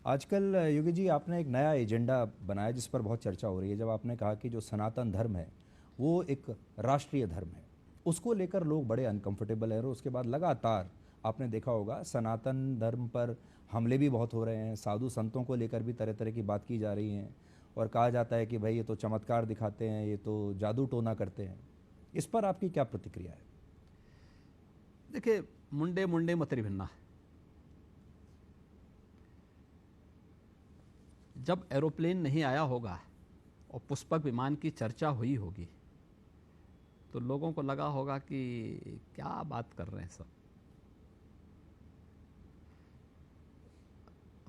आजकल योगी जी आपने एक नया एजेंडा बनाया जिस पर बहुत चर्चा हो रही है। जब आपने कहा कि जो सनातन धर्म है वो एक राष्ट्रीय धर्म है, उसको लेकर लोग बड़े अनकंफर्टेबल हैं। और उसके बाद लगातार आपने देखा होगा सनातन धर्म पर हमले भी बहुत हो रहे हैं, साधु संतों को लेकर भी तरह तरह की बात की जा रही हैं और कहा जाता है कि भाई ये तो चमत्कार दिखाते हैं, ये तो जादू टोना करते हैं। इस पर आपकी क्या प्रतिक्रिया है? देखिए, मुंडे मुंडे मतरी भिन्ना। जब एरोप्लेन नहीं आया होगा और पुष्पक विमान की चर्चा हुई होगी तो लोगों को लगा होगा कि क्या बात कर रहे हैं सब।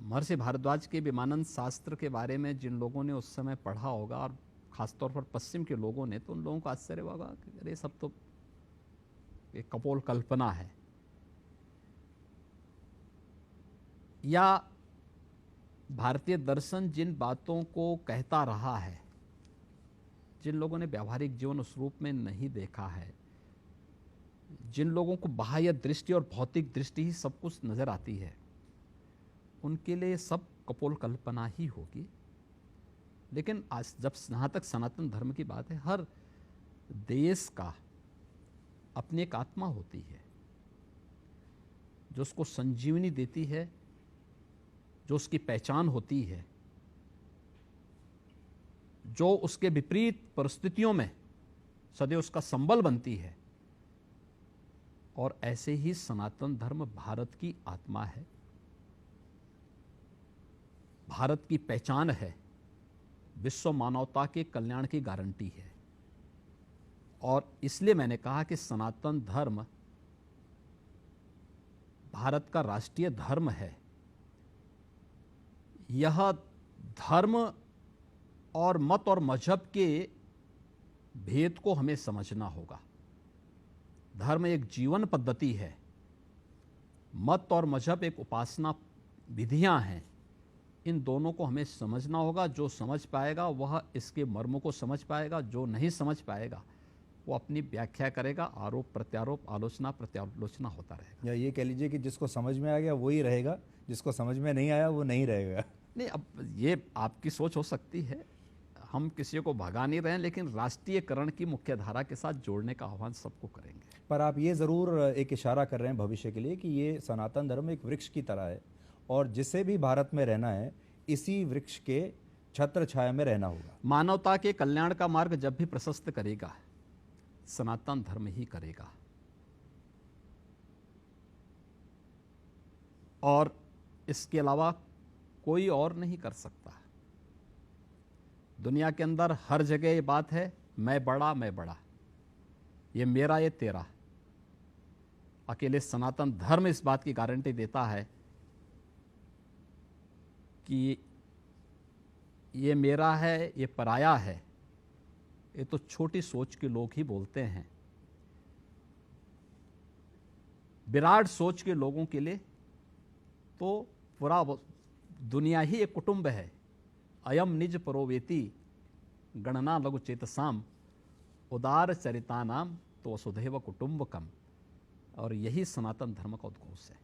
महर्षि भारद्वाज के विमानन शास्त्र के बारे में जिन लोगों ने उस समय पढ़ा होगा, और खासतौर पर पश्चिम के लोगों ने, तो उन लोगों को आश्चर्य होगा कि अरे सब तो एक कपोल कल्पना है। या भारतीय दर्शन जिन बातों को कहता रहा है, जिन लोगों ने व्यावहारिक जीवन उस रूप में नहीं देखा है, जिन लोगों को बाह्य दृष्टि और भौतिक दृष्टि ही सब कुछ नजर आती है, उनके लिए सब कपोल कल्पना ही होगी। लेकिन आज जब जहाँ तक सनातन धर्म की बात है, हर देश का अपनी एक आत्मा होती है जो उसको संजीवनी देती है, जो उसकी पहचान होती है, जो उसके विपरीत परिस्थितियों में सदैव उसका संबल बनती है। और ऐसे ही सनातन धर्म भारत की आत्मा है, भारत की पहचान है, विश्व मानवता के कल्याण की गारंटी है। और इसलिए मैंने कहा कि सनातन धर्म भारत का राष्ट्रीय धर्म है। यह धर्म और मत और मजहब के भेद को हमें समझना होगा। धर्म एक जीवन पद्धति है, मत और मजहब एक उपासना विधियां हैं। इन दोनों को हमें समझना होगा। जो समझ पाएगा वह इसके मर्म को समझ पाएगा, जो नहीं समझ पाएगा वो अपनी व्याख्या करेगा। आरोप प्रत्यारोप, आलोचना प्रत्यालोचना होता रहेगा। या ये कह लीजिए कि जिसको समझ में आ गया वही रहेगा, जिसको समझ में नहीं आया वो नहीं रहेगा। नहीं, अब ये आपकी सोच हो सकती है, हम किसी को भगा नहीं रहे हैं, लेकिन राष्ट्रीयकरण की मुख्य धारा के साथ जोड़ने का आह्वान सबको करेंगे। पर आप ये ज़रूर एक इशारा कर रहे हैं भविष्य के लिए कि ये सनातन धर्म एक वृक्ष की तरह है और जिसे भी भारत में रहना है इसी वृक्ष के छत्र छाया में रहना होगा। मानवता के कल्याण का मार्ग जब भी प्रशस्त करेगा, सनातन धर्म ही करेगा। और इसके अलावा कोई और नहीं कर सकता। दुनिया के अंदर हर जगह ये बात है, मैं बड़ा मैं बड़ा, ये मेरा ये तेरा। अकेले सनातन धर्म इस बात की गारंटी देता है कि ये मेरा है, ये पराया है। ये तो छोटी सोच के लोग ही बोलते हैं। विराट सोच के लोगों के लिए तो पूरा दुनिया ही एक कुटुंब है। अयम निज परोवेति गणना लघु चेतसाम उदार चरितानाम तो वसुधैव कुटुंबकम। और यही सनातन धर्म का उद्घोष है।